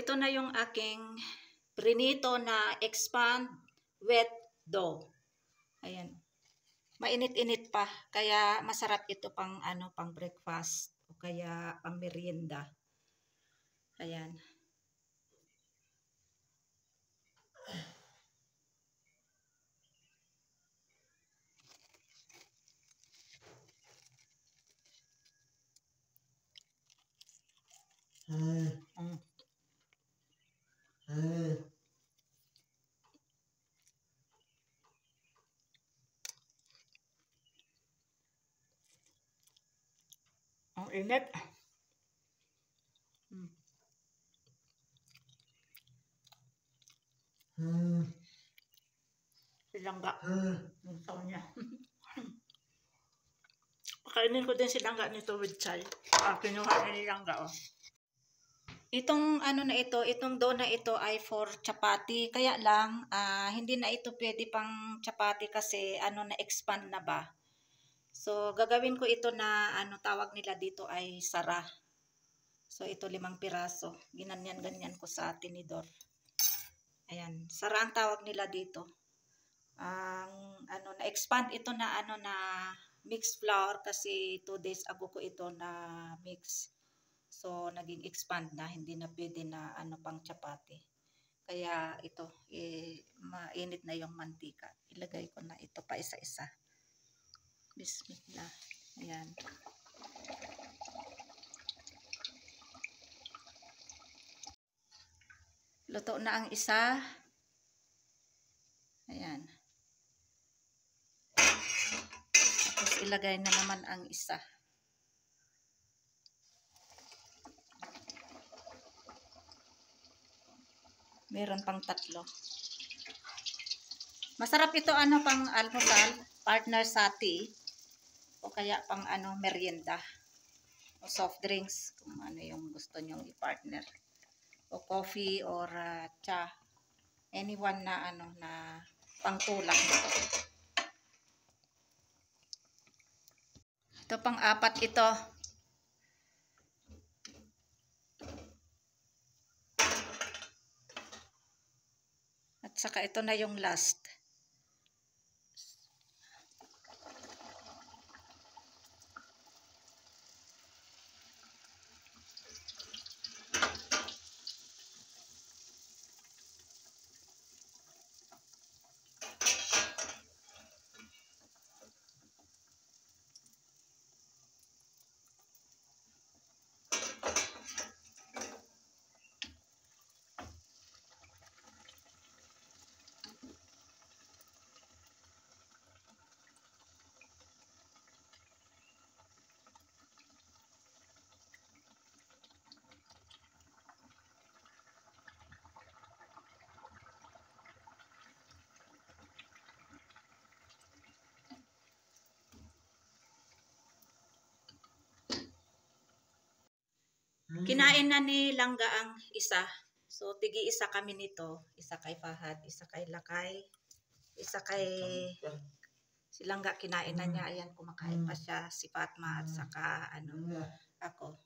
ito na yung aking prinito na expand wet dough. Ayan. Mainit-init pa, kaya masarap ito pang pang breakfast o kaya pang merienda. Ayan. Ang init. Silangga. Yung saw niya. Pakainin ko din silangga nito with chai. Kinuha na nilangga, oh. Itong na ito, itong dough na ito ay for chapati. Kaya lang, hindi na ito pwede pang chapati kasi na-expand na ba. So, gagawin ko ito na tawag nila dito ay sara. So, ito 5 piraso. Ginanyan-ganyan ko sa tinidor. Ayan, sara ang tawag nila dito. Na-expand ito na na mixed flour kasi 2 days ago ko ito na mix. So, naging expand na, hindi na pwede na pang chapati. Kaya ito, mainit na yung mantika. Ilagay ko na ito pa isa-isa. Bismillah. Ayan. Luto na ang isa. Ayan. Tapos ilagay na naman ang isa. Meron pang 3. Masarap ito pang almusal, partner sa tea, o kaya pang merienda, o soft drinks, kung ano yung gusto nyong i-partner. O coffee or cha. Anyone na na pang tulak nito. Ito pang 4 ito. At saka ito na yung last. Kinain na ni Langga ang isa. So, tigi-isa kami nito. Isa kay Fahad, isa kay Lakay, isa kay si Langga kinain na niya. Ayan, kumakain pa siya. Si Fatma at saka ako.